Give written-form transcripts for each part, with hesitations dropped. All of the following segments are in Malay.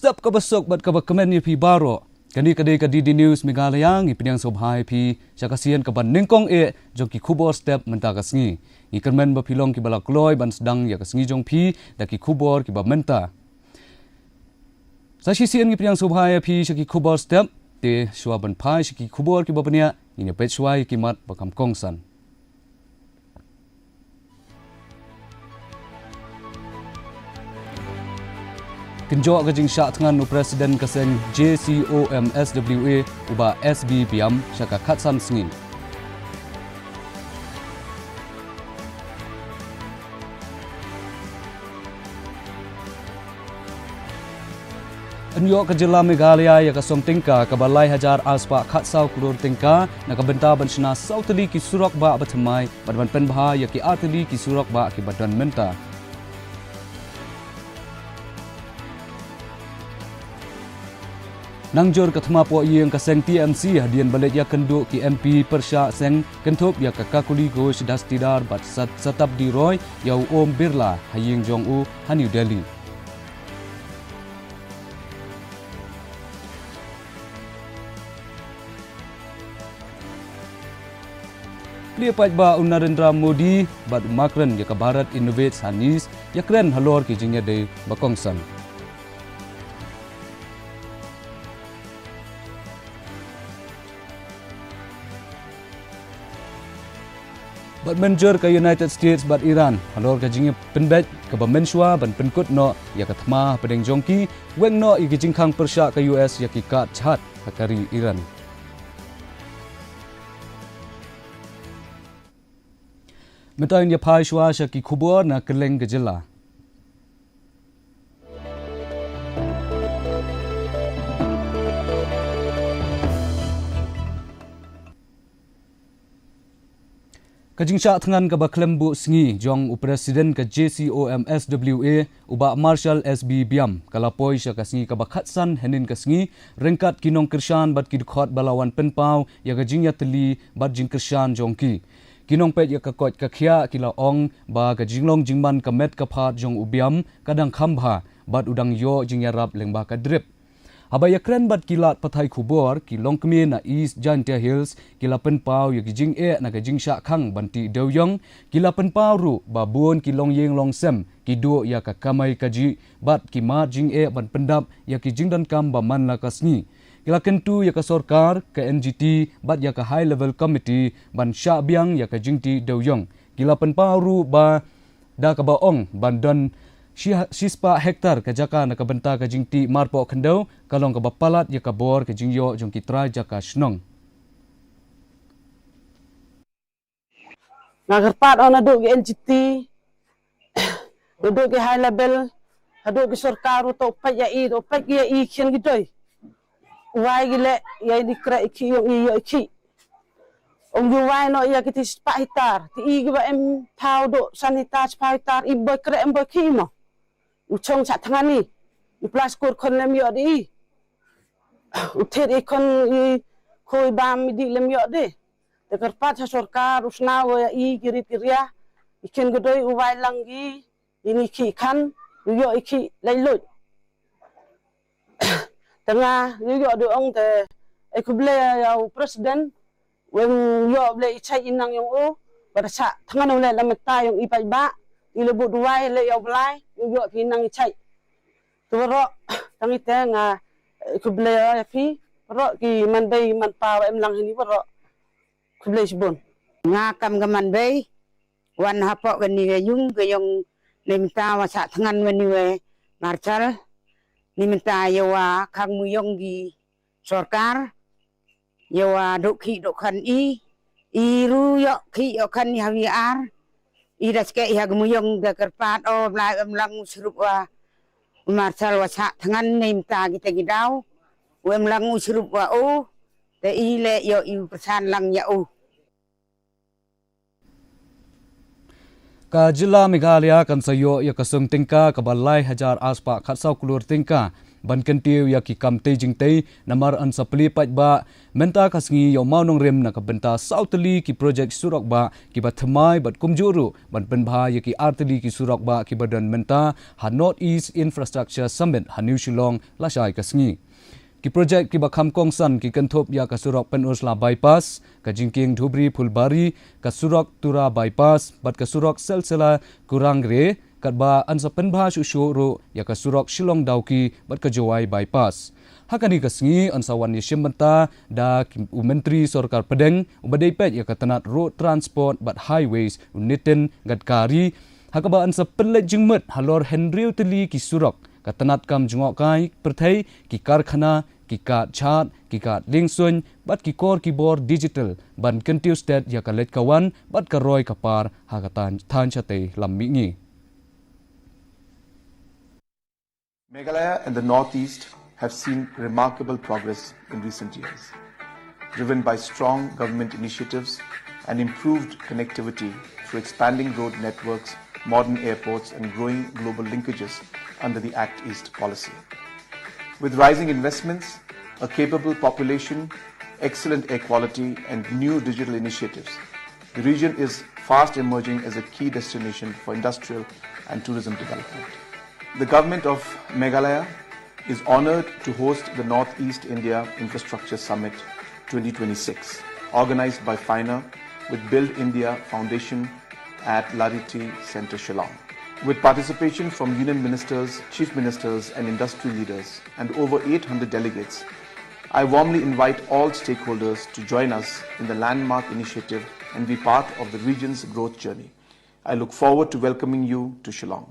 step kabasok bat kabakemen ni pi baro kani kadi di news Meghalaya ngi pinyang sobhai pi syakasian kaban ningkong jong ki Khubor step menta kasngi ngi kermen ba pilong ki bala kloy ban sedang ya kasngi jong pi da ki Khubor ki ba menta sashi sian ngi pinyang sobhai pi syaki Khubor step te shwa ban pai syaki Khubor ki ba pania ni pet shwai ki mat bakam kongsan Kenjok kajing syak tengan nu Presiden kaseng JCOMSWA uba SB Biam syaka katsan sengin. Enjok kejela Meghalaya ya kasong tingka kabalai hajar aspa katsau kulur tingka na kabenta ban sena sauteli ki surak ba batemai badban penbha ya ki ateli ki surak ba ki badan menta. Nangjor kathma po yang kaseng TMC hadian balik ya kenduk ki MP Persya seng kentup ya kakakuli go sedas tidar bat satap di roy ya Om Birla haying jong u New Delhi. Lipat ba Narendra Modi bat makren ya ka Bharat Innovate Hanis ya kren halor ki jingya de bakongsan. Bat menjur ke United States bat Iran halor ka jingya penbet ka ba menshwa ban penkut no ya ka thma pedeng jongki weng no i jingkhang Persya ka US ya ki kat chat hakari Iran. Metain ya pai shwa syaki Khubor na keleng gejela. Kajing syak tengan ka baklembu sengi jong Presiden ka JCOMSWA uba Marshal SB Biam kalapoi syaka sengi ka bakhatsan henin ka sengi rengkat kinong kershan bat kidkhot balawan penpau ya kajing ya teli bat jing kershan jongki kinong pet ya kakot kakhia kila ong ba kajinglong jingman kamet kaphat jong ubiam kadang khambha bat udang yo jing yarap lengba ka drip Habaya kren bat kilat pathai Khubor ki longkmi na East Giant Hills kila penpau ya kijing na kijing syak khang banti deuyong kila penpau ru babun ki long yeng long sem ki do ya ka kamai kaji bat ki ma jing ban pendap ya kijing dan kam ba man la kasni kila kentu ya ka sarkar ka NGT bat ya ka high level committee ban syak biang ya ka jingti deuyong kila penpau ru ba da ka ba ong bandan Sispa hektar kajaka na kabenta ka jingti marpo khendau kalong ka bapalat ya kabor ka jingyo jong kitra jaka snong nagarpat ona do ki NGT do ki high level do ki sarkar to pak ya i khen gidoi wai gile ya dikra iki yo iki Ông du vai nó ya kiti spa hitar ti i ba em thao do sanita spa hitar i boy kre em boy ki no uchong sa thangani i plus kur kon lem yo di uther i kon i khoi bam di lem yo de te karpat sa sarkar usna wa i girit ria i ken godoi u vai langi ini ki khan yo i ki lai lut tanga yo do ong te e kuble ya president when yo ble chai inang yung o pada sa thangan ole lamata yung ipai ba ilebut duai le yo blai yo pinang chai tu ro tangi te nga kuble ya fi ro ki man bay man pa em lang hini ro kuble sibon nga kam ga man bay wan hapo ga ni yung ga yung limta wa sa thangan wa ni we marchal ni minta yo wa khang mu yong gi sarkar yo do khi do khan i ru yo khi yo khan ya wi ar i das ke ya gmuyong da karpat o blai lang srup wa marshal wa sa thangan nim ta gi te gi daw lang srup wa o te i le yo i prasan lang ya o ka jila Meghalaya kan sayo ya kasung tingka kabalai hajar aspa khatsau kulur tingka ban kentiu ya ki kam te jing te namar an sapli pat ba menta kasngi yo maunong rem na ka benta southly ki project surak ba ki ba thamai bat kumjuru ban penbha ya ki artli ki surak ba ki badan menta ha north east infrastructure summit hanu shillong la shai kasngi ki project ki bakham kongsan ki kanthop ya ka surak pen ursla bypass ka jingking dhubri phulbari ka surak tura bypass bat ka surak selsela kurangre kat ba ansa penbha shu ro ya ka surak shillong dauki bat ka jowai bypass hakani kasngi ansawan yeshimanta da menteri sarkar pedeng ubadai pet ya ka tanat road transport bat highways unitin gadkari hakaba ansa penlet jingmet halor henriu teli ki surak ka tanat kam jungok kai perthai ki karkhana ki kat chat ki kat lingsun bat ki kor keyboard digital ban kentiu state ya ka let kawan bat ka roi kapar hakatan than chate lammingi. Meghalaya and the Northeast have seen remarkable progress in recent years, driven by strong government initiatives and improved connectivity through expanding road networks, modern airports and growing global linkages under the Act East policy. With rising investments, a capable population, excellent air quality and new digital initiatives, the region is fast emerging as a key destination for industrial and tourism development. The government of Meghalaya is honoured to host the Northeast India Infrastructure Summit 2026, organised by FINA with Build India Foundation at Lariti Centre, Shillong. With participation from union ministers, chief ministers and industry leaders and over 800 delegates, I warmly invite all stakeholders to join us in the landmark initiative and be part of the region's growth journey. I look forward to welcoming you to Shillong.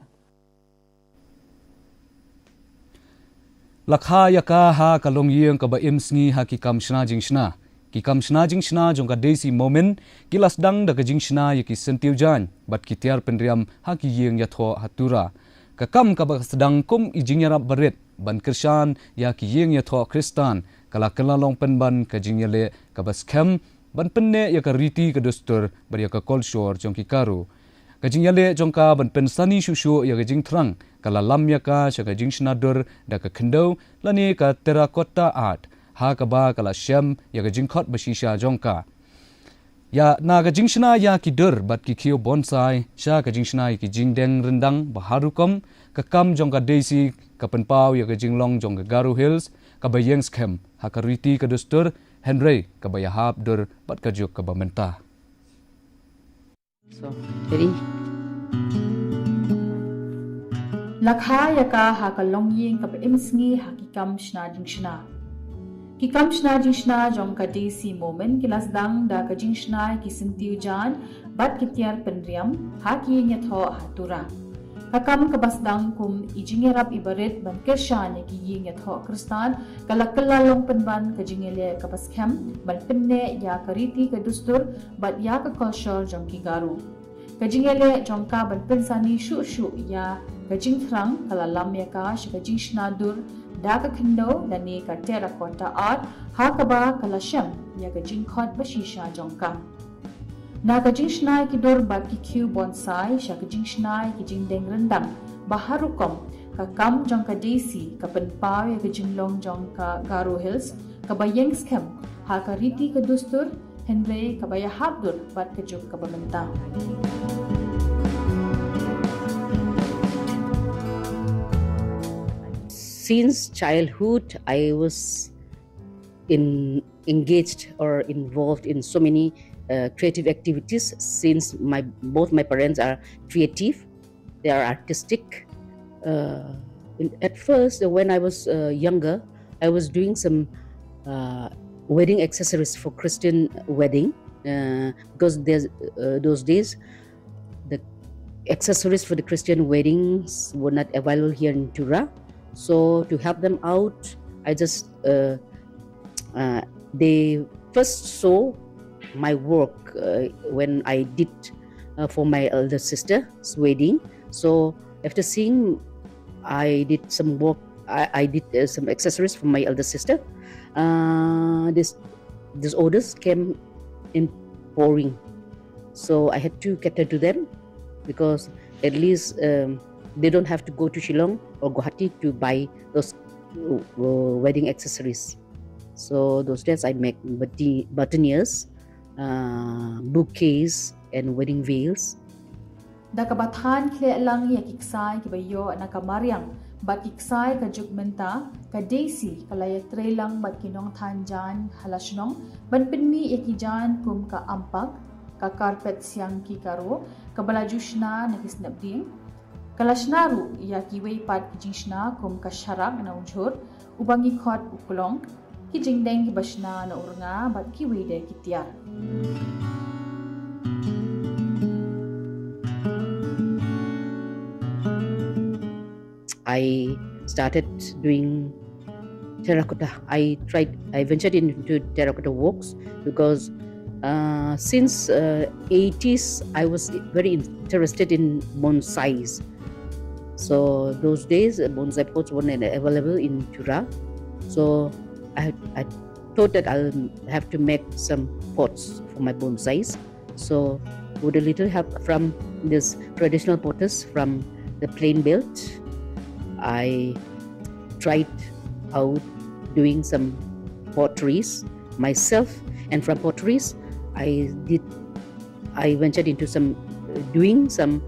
Lakha yaka ha kalong yeng ka ba imsngi ha ki kam shna jing shna ki kam shna jing shna jong ka desi moment ki lasdang da ka jing shna ya ki sentiu jan bat ki tiar penriam ha ki yeng ya tho hatura ka kam ka ba sedang kum i jing yarap baret ban krishan ya ki yeng ya tho kristan kala kala long penban ka jing yale ka ba scam ban penne ya ka riti ka dostur bar ya ka kolshor jong ki karu ka jing yale jong ka ban pen sani shushu ya ka jing thrang kala lamya ka shaka jing shnadur da ka khndo lani ka terracotta art ha ka ba kala shem ya ka jing khot bashisha jongka ya na ka jing shna ya ki dur bat ki khio bonsai sha ka jing shna ki jing deng rendang baharukom ka kam jongka desi ka penpau ya ka jing long jong ka garu hills ka bayeng schem ha ka riti ka dustur henry ka bayahap dur bat ka juk ka bamenta So, jadi Lakha yaka ha ka longying ka imsngi ha ki kam shna jing shna. Ki kam shna jing shna jong ka desi moment ki lasdang da ka jing shna ki sintiu jan bat ki tiar penriam ha ki nya tho hatura. Ka kam ka basdang kum i jing rap ibaret ban kershan ki nya tho kristan kala kala long penban ka jingele ka baskem ban penne ya ka riti ka dustur bat ya ka culture jong ki garu. Kajingele jongka ban pensani shu ya kajing thrang kala lamya ka kajing shnadur da ka khindo lani ka terracotta art ha ka ba kala shem ya kajing khot bashisha jongka na kajing shnai ki dur ba ki khu bonsai sha kajing shnai ki jing deng rendang baharukom ka kam jongka desi ka penpaw ya kajing long jongka garu hills ka bayeng scam ha ka riti ka dustur Henry kabaya habdur bat kejuk kabamenta. Since childhood, I was engaged or involved in so many creative activities. Since both my parents are creative, they are artistic. At first, when I was younger, I was doing some wedding accessories for Christian wedding because there's those days the accessories for the Christian weddings were not available here in Tura. So to help them out, I just they first saw my work when I did for my elder sister's wedding. So after seeing, I did some work. I did some accessories for my elder sister. These orders came in pouring, so I had to cater to them because at least they don't have to go to Shillong or Guwahati to buy those wedding accessories. So those days I make boutonnieres, bouquets, and wedding veils. Da kabatan kle lang ya kiksay kibayo na kamaryang bat kiksay ka jugmenta ka daisy kalaya trelang bat kinong tanjan halasnong ban pinmi ya kijan kum ka ampag ka carpet siyang kikaro kabalajushna na kisnabding kalasnaru ya kiway pat kijishna kum ka sharang na unjur ubang ikot ukulong kijingdeng kibashna na uranga bat kiway de kityar. I started doing terracotta. I ventured into terracotta works because since 80s I was very interested in bonsais. So those days bonsai pots weren't available in Jura. So I thought that I'll have to make some pots for my bonsais. So with a little help from this traditional potters from the plain belt, I tried out doing some potteries myself, and from potteries I ventured into doing some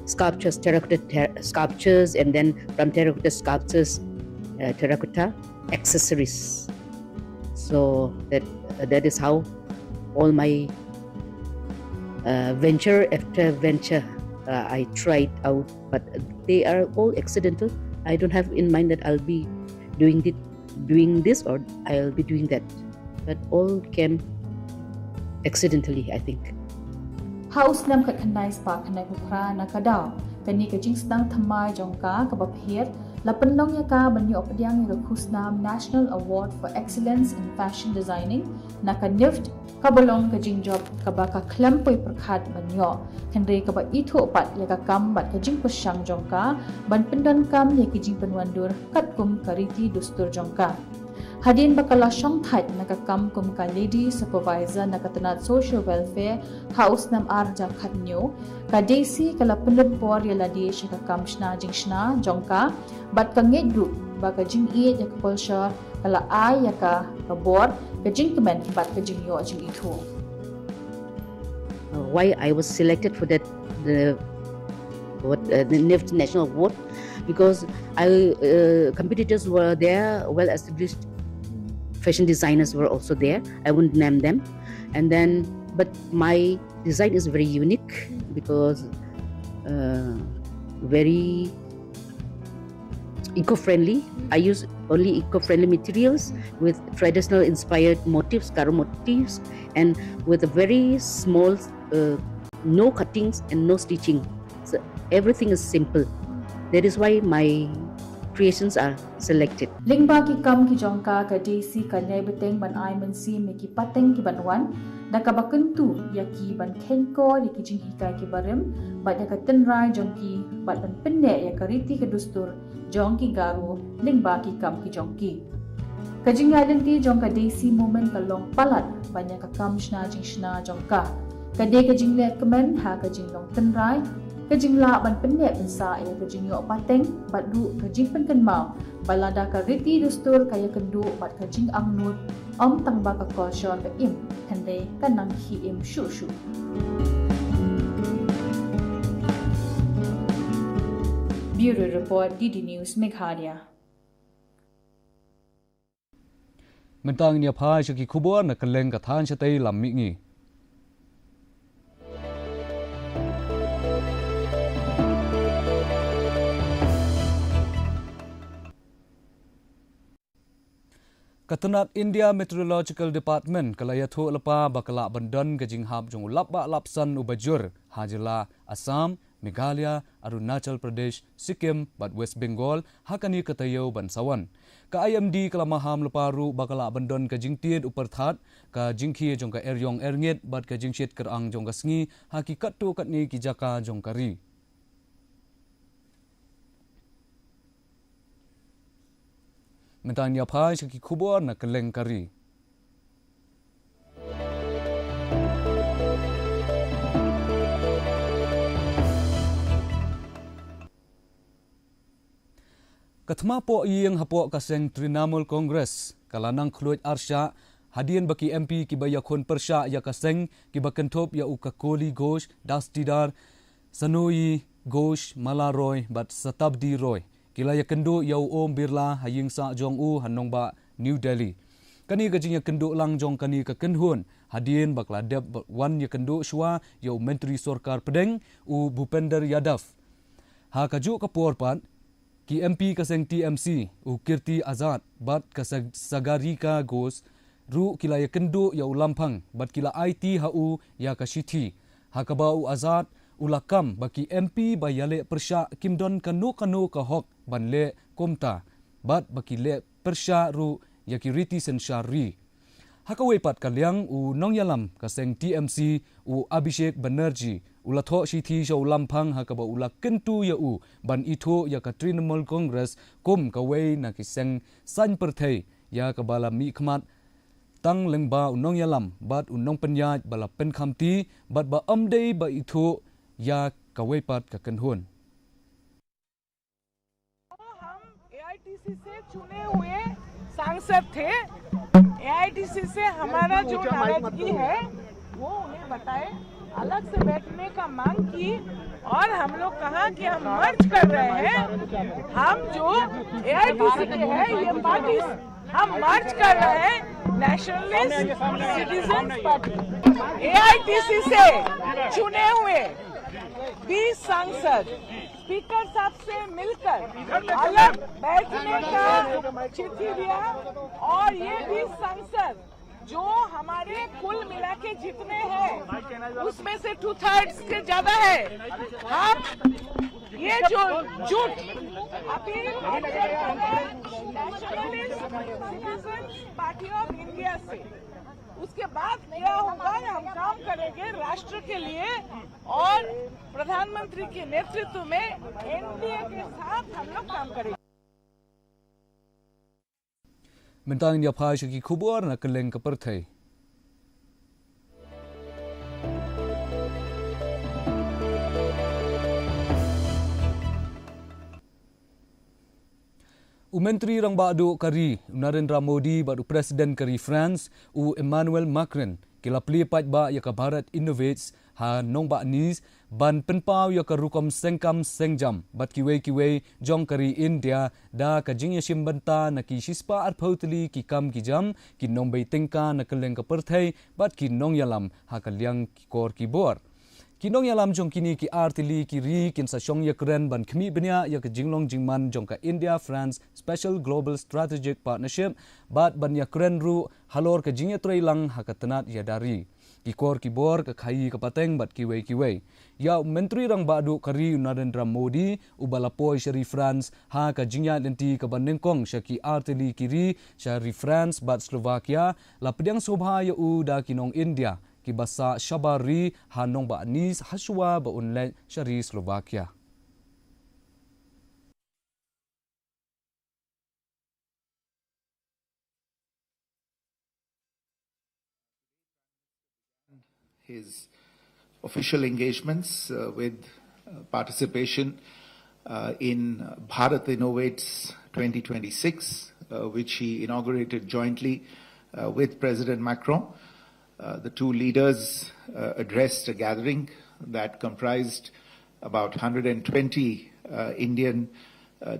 sculptures, terracotta sculptures, and then from terracotta sculptures, terracotta accessories. So that is how all my venture after venture I tried out, but they are all accidental. I don't have in mind that I'll be doing this or I'll be doing that, but all came accidentally, I think. House nam kat kanai spa kanai kukra na kadaw kani ka jingstang thamai jongka ka bapher lapanlong ya ka banyo opdyang ya khusnam National Award for Excellence in Fashion Designing na ka nift kabalong ka jingjob ka ba ka klampoy prakhat banyo henry ka ba itho pat ya ka kam bat ka jing pasyang jongka ban pendan kam ya ki jing penwandur kat kum kariti dustur jongka hadin bakala syong thait na ka kam kum ka lady supervisor na katanat social welfare house nam arja khatnyo ka daisy kala pendan por ya ladi sya ka kam shna jingshna jongka bat ka ngej group ba ka jing ya ka culture kala ay ya ka kabor kajing kemen bat kajing yo ajing itu. Why I was selected for that the NIFT National Award, because competitors were there, well established fashion designers were also there. I wouldn't name them, and then but my design is very unique because very eco-friendly. I use only eco-friendly materials with traditional inspired motifs, Karo motifs, and with a very small, no cuttings and no stitching. So everything is simple. That is why my creations are selected. Lingba ki kam ki jongka ka desi kanyai beteng ban ai man si me ki pateng ki banwan da ka bakentu ya ki ban kenko ya ki jing hikai ki barem bat ya ka tenrai jongki bat ban penne ya ka riti ka dustur jongki garu lingba ki kam ki jongki ka jing identity jongka desi moment ka long palat banyak ka kam shna jing shna jongka ka de ka jing le kemen ha ka jing long tenrai ka jing la ban penne pensa ya ka jing yo pateng bat du ka jing pen kan mau balada ka riti dustur kaya kendu bat ka jing angnut om tang ba ka culture ka im hande kanang hi im shu shu. Bureau Report DD News Meghalaya. Mentang nia phai shaki Khubor na kaleng ka than chatai lam mi ngi. Katanat India Meteorological Department kalaya tho lapa bakala bandan gajing hab jong lapba lapsan ubajur hajila Assam, Meghalaya, Arunachal Pradesh, Sikkim bat West Bengal hakani katayo bansawan. Ka IMD kalamaham laparu bakala bandan gajing tied uperthat ka jingki jong ka eryong ernget bat ka jingshit kerang jong ka sngi hakikat tu katni kijaka jong kari. Mentang nia phai shaki Khubor na kaleng kari. Kathma po iyang hapo kaseng Trinamool Congress kalanang khluit arsya hadian baki MP kibaya khon persya ya kaseng kibakentop ya ukakoli gosh dastidar sanoi gosh malaroy bat satabdi roy kilaya kendo ya om birla haying sa jong u hanong ba New Delhi kani gajinya kendo lang jong kani ka kenhun hadian bakla deb wan ya kendo shwa ya menteri sorkar pedeng u Bhupender Yadav ha kaju ka porpat ki MP kaseng TMC u Kirti Azad bat kasag sagari ka gos ru kila ya kendo ya ulampang bat kila IT hau ya kashiti hakabau Azad ulakam baki MP bayale persya kimdon kanu ka hok banle komta bat baki le persya ru ya kiriti sensyari hakawai pat kalyang u nongyalam kaseng TMC u Abhishek Banerjee ulatho shithi shaw lampang hakaba ula kentu ya u ban itho ya Trinamool Congress kum kawai na kiseng san perthai ya kabala mi khmat tang lengba unong yalam bat unong penyaj bala pen khamti bat ba amdei ba itho ya kawai pat ka kenhun हम एआईटीसी से चुने हुए सांसद थे एआईटीसी से हमारा जो नाराजगी है वो उन्हें बताए अलग से बैठने का मांग की और हम लोग कहा कि हम मर्ज कर रहे हैं हम जो एआईटीसी के हैं ये पार्टी हम मर्ज कर रहे हैं नेशनलिस्ट सिटीजन पार्टी एआईटीसी से चुने हुए 20 सांसद स्पीकर साहब से मिलकर अलग बैठने का चिट्ठी दिया और ये 20 सांसद जो हमारे कुल मिला के जितने हैं उसमें से 2/3 से ज्यादा है हम ये जो झूठ appeal nationalist citizen party of India से उसके बाद क्या होगा हम काम करेंगे राष्ट्र के लिए और प्रधानमंत्री के नेतृत्व में एनडीए के साथ हम लोग काम करेंगे mentang ya phai shi khubor na keleng ka perthai Menteri rang badu kari Narendra Modi badu Presiden kari France u Emmanuel Macron kila pli pat ba ya ka Bharat Innovates ha nong ba nis ban penpau ya ka rukom sengkam sengjam bat kiwe jong kari India da ka jingya shimbanta na ki shispa at photli ki kam ki jam ki nong bei tengka na keleng ka perthai bat ki nong yalam ha ka liang ki kor ki bor Kinong yalam jong kini ki artili ki ri kin sa shong yakren ban khmi bnya ya ka jinglong jingman jong ka India France Special Global Strategic Partnership bat ban yakren ru halor ka jingya trailang hakatanat ya dari ki kor ki bor ka khai ka pateng bat kiwei ya menteri rang badu kari Narendra Modi ubalapoi shari France ha ka jingya lenti ka banengkong shaki artili ki ri shari France bat Slovakia la pedang sobha ya u da kinong India ki basa Shabari hanong ba anis haswa ba unle shari Slovakia his official engagements with participation in Bharat Innovates 2026, which he inaugurated jointly with President Macron. The two leaders addressed a gathering that comprised about 120 Indian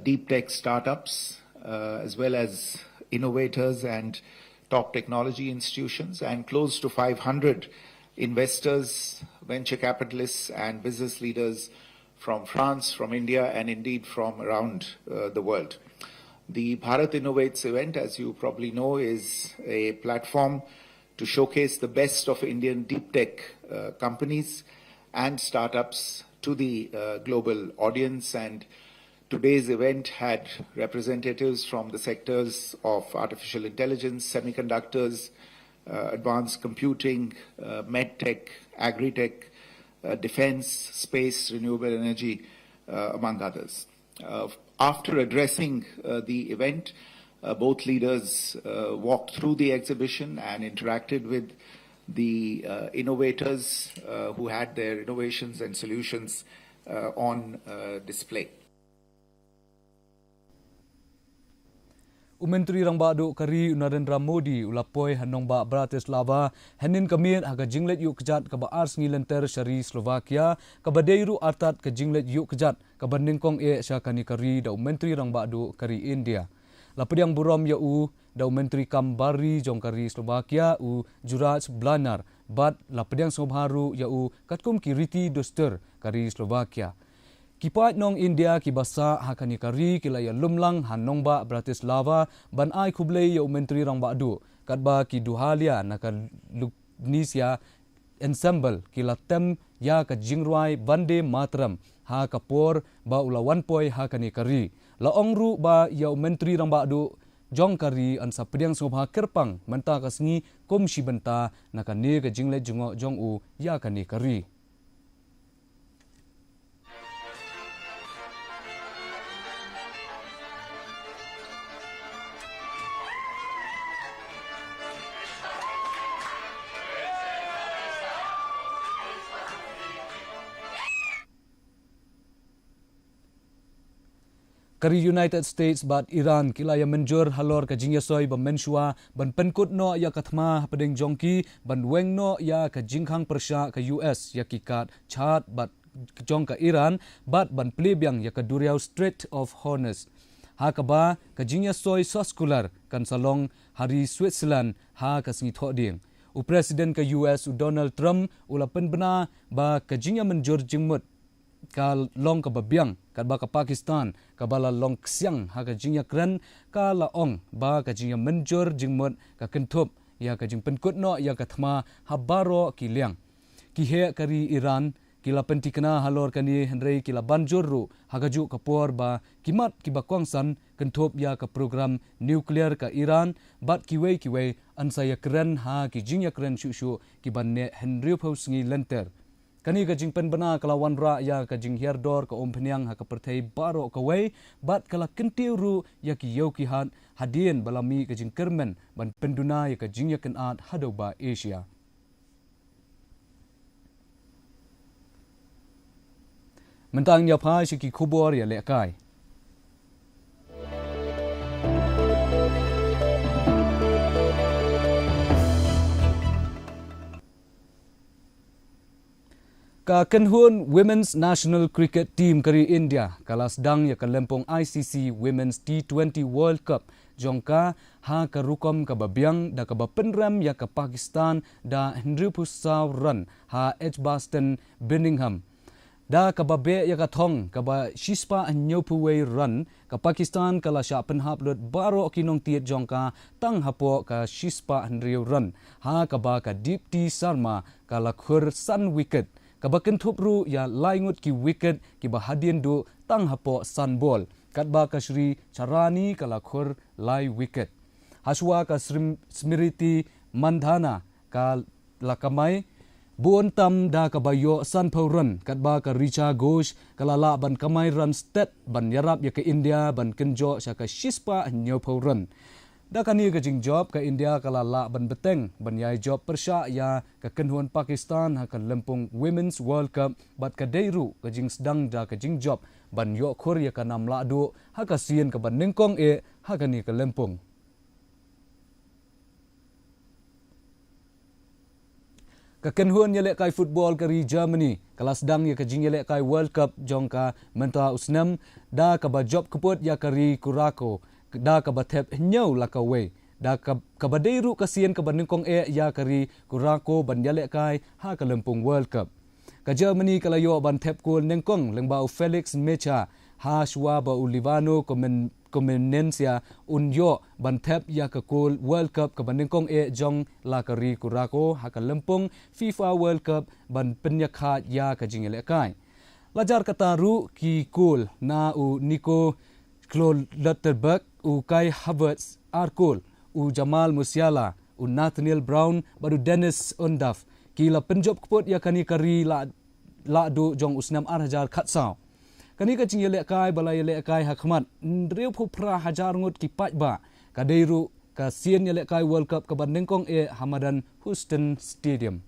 deep tech startups, as well as innovators and top technology institutions, and close to 500 investors, venture capitalists, and business leaders from France, from India, and indeed from around the world. The Bharat Innovates event, as you probably know, is a platform to showcase the best of Indian deep tech companies and startups to the global audience. And today's event had representatives from the sectors of artificial intelligence, semiconductors, advanced computing, medtech, agri-tech, defense, space, renewable energy, among others. After addressing the event, both leaders walked through the exhibition and interacted with the innovators who had their innovations and solutions on display. Menteri rang ba do kari Narendra Modi ulapoi hanong ba Bratislava hanin kamit haga jinglet yu kejat ka ba ars ngilenter syari Slovakia ka ba deiru artat ka jinglet yu kejat ka ba ningkong syakani kari da Menteri rang ba do kari India. Lapediang burom ya da Menteri Kambari jong kari Slovakia Juraj Blanar bat lapediang sobharu ya katkum kiriti doster kari Slovakia. Kipat nong India ki basa hakani kari kilaya lumlang hanong ba Bratislava ban ai kublei ya Menteri rang ba du katba ki duhalia naka Lugnisya ensemble kila tem ya ka jingruai Vande Mataram ha kapor ba ulawan poi hakani kari la ongru ba ya Menteri rang ba du jong kari an sapediang sobha kerpang menta kasngi komsi benta naka ne ka jingle jungo jong ya kani kari. Kari United States bat Iran kilaya menjur halor ka jingyasoi ba mensua ban penkut no ya kathma pedeng jongki ban weng no ya ka jingkhang persya ka US ya kikat chat bat jong ka Iran bat ban plebyang ya ka Duriau Strait of Hormuz. Ha ka ba ka jingyasoi soskular kan salong hari Switzerland ha ka singi thoding. Presiden ka US Donald Trump ula penbena ba ka jingya menjur jingmut ka long ka babyang ka ba ka Pakistan ka bala long ksiang ha ka jingya kren ka laong ba ka jingya menjur jingmut ka kentup ya ka jing penkut no ya ka thma habaro kiliang ki he kari Iran kila pentikna halor kani henrei kila banjurru hagaju kapor ba kimat kiba kwangsan kentup ya ka program nuklear ka Iran bat kiwei ansaya kren ha ki jingya kren shu kibanne henriu pausngi lenter. Kani ka jing penbena kalawan ra ya ka jing hierdor ka ompeniang ha ka perthei baro ka wei bat kala kentiu ru ya ki yau ki hat hadien balami ka jing kermen ban penduna ya ka jing ya kenat hado ba Asia. Mentang ya pa si ki Khubor ya lekai. Ka kenhun Women's National Cricket Team kari India kalas dang ya ka lempong ICC Women's T20 World Cup jongka ha ka rukom ka babyang da ka bapenram ya ka Pakistan da Henry Pusaw run ha Edgbaston Birmingham da ka babe ya ka thong ka ba shispa anyopuwei run ka Pakistan kala sha penhaplut baro kinong tiet jongka tang hapo ka shispa Henry run ha ka ba ka Dipti Sharma kala khur sun wicket kabaken thupru ya laingut ki wicket ki bahadien du tang hapo sun ball katba ka Shri Charani kalakhur lai wicket haswa ka Smriti Mandhana ka lakamai buon tam da ka bayo sun run katba ka Richa Ghosh kalala ban kamai run stat ban yarap ya ka India ban kenjo sya ka shispa nyo run da kani ka jing job ka India kalala ban beteng ban yai job persya ya ka kenhuan Pakistan ha ka lempung Women's World Cup bat ka deiru ka jing sedang da ka jing job ban yo khur ya ka nam la du ha ka sien ka ban ningkong ha ka ni ka lempung. Ka kenhuan yale kai football kari Germany kalas dang ya ka jing yale kai World Cup jong ka menta usnam da ka ba job keput ya kari Kurako da ka bathep nyau lakawe da ka badeiru kasien ka baningkong ya kari Kurako banjale kai ha ka lempung World Cup ka Germany kalayo banthep kul nengkong lengbau Felix Mecha ha shwa ba Olivano Comenencia unyo banthep ya ka kul World Cup ka baningkong jong la kari Kurako ha ka lempung FIFA World Cup ban penyakha ya ka jingele kai lajar kataru ki kul na Nico Klotterberg Kai Havertz Arkul Jamal Musiala Nathaniel Brown baru Dennis Undaf kila penjob keput ya kani kari la do jong usnam hajar khatsau kani ka jingle kai balai le kai hakmat ndreu phupra hajar ngut ki pajba kadeiru ka sien le kai World Cup ka bandengkong Hamadan Houston Stadium.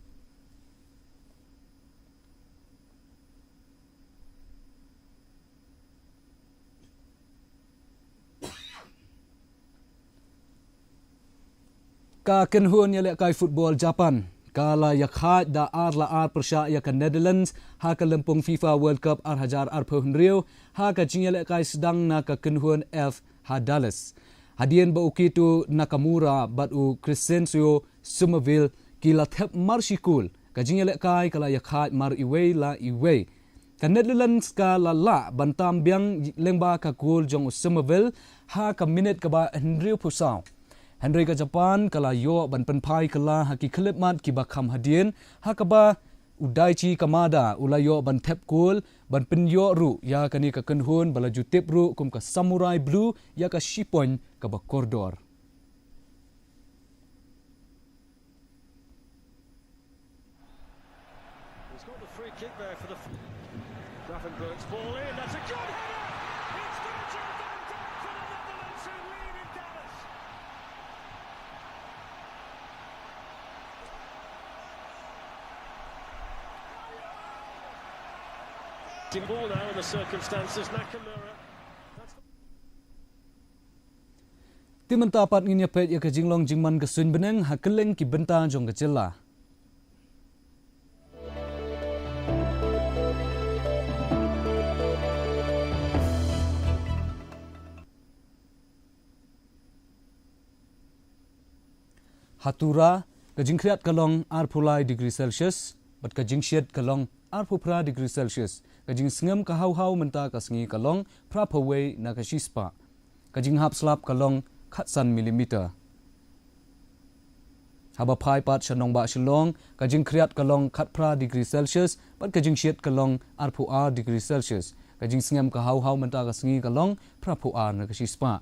ka kenhun ya le kai football Japan kala ya kha da ar la ar persya ya ka Netherlands ha ka lempung FIFA World Cup ar hajar ar phunriu ha ka jing ya le kai sedang na ka kenhun F ha Dallas hadien ba ukitu Nakamura bat u Crescencio Somerville kila thep marshikul ka jing ya le kai kala ya kha mar iwei la iwei ka Netherlands ka la bantam biang lengba ka gol jong Somerville ha ka minute ka ba Henry Pusau Henry ka Japan kala yo ban penpai kala haki klepmat ki ba kham hadien ha ka ba udaichi kamada ulayo ban thep gol ban penyo ru ya kani ka kenhun bala jutip ru kum ka samurai blue ya ka shipon ka ba koridor He's got the free kick there for the Grafenberg's ball in. That's a good header. It's Virgil van Dijk for the Netherlands who lead in Dallas. Ball now in the circumstances. Nakamura. Timan tapat nginya pet ya ka jinglong jingman ka sun beneng ha keleng ki benta jong ka jela Hatura ka jingkriat kalong arpulai degree Celsius bat ka jingshet kalong arpupra degree Celsius ka jing sngam ka hau menta ka sngi kalong prapaway na ka shispa ka jing hap slap kalong khatsan millimeter haba phai pat shanong ba shilong ka jing kriat kalong khatpra degree Celsius bat ka jing shet kalong arpu r degree Celsius ka jing sngam ka hau menta ka sngi kalong prapu r na ka shispa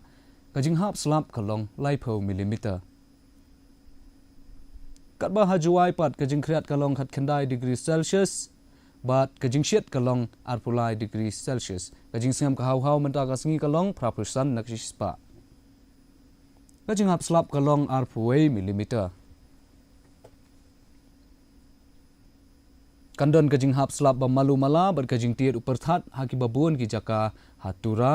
ka jing hap slap kalong laipo millimeter kat ba hajuai pat ka jing kriat kalong khat khandai degree Celsius bat ka jing shet kalong arpulai degree Celsius ka jing sngam ka hau menta ka sngi kalong prapu san na ka shispa ka jing hap slap kalong arpuway millimeter kandon ka jing hap slap ba malu mala bar ka jing tiet upar that haki babun ki jaka hatura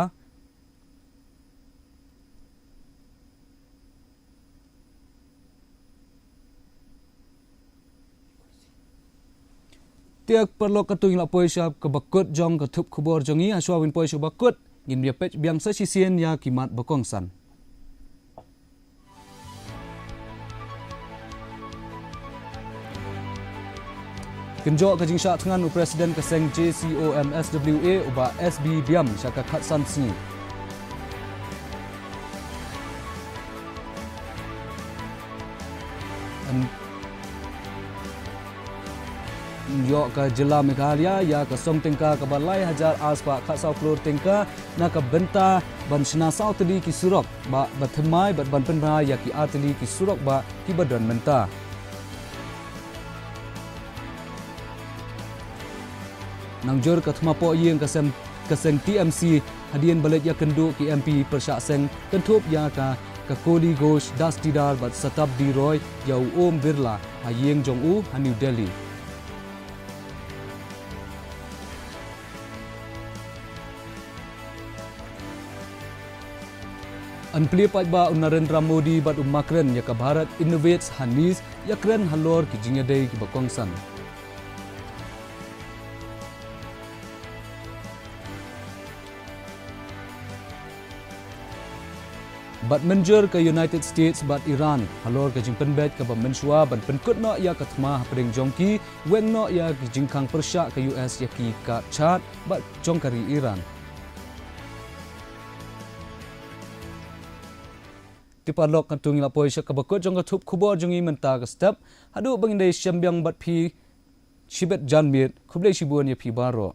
tiak perlo katung la poisha ka bakut jong ka thup khubor jongi aswa win poisha bakut ngin bia pech biang sa sisien ya kimat bakongsan Kenjok ka jingsha tngan u presiden ka seng JCOMSWA uba SB biam syaka khatsan si yo ka jela Meghalaya ya ka som tingka ka balai hajar aspa khatsau klor tingka na ka benta ban sna sau tadi ki surok ba bathmai bat ban penra ya ki atli ki surok ba ki badon menta Nangjor ka thmapo yeng ka seng TMC hadien balet ya kendu ki MP persya seng kentup ya ka Koli Ghosh Dastidar bat Satabdi Roy ya Om Birla hayeng jong u ha New Delhi Anpli pat ba Narendra Modi bat umakren ya ka Bharat Innovates Hanis ya kren halor ki jingade ki bakongsan Bat menjur ke United States bat Iran halor ke jing penbet ke bamensua ban penkut no ya ka thma pring jongki weng no ya ki jingkang persya ke US ya ki ka chat bat jongkari Iran Tipalok kantung la poisha ka bakut jong ka thup khubor jongi menta ka step hadu bangindai syambyang bat phi shibet janmit khublei shibun ya phi baro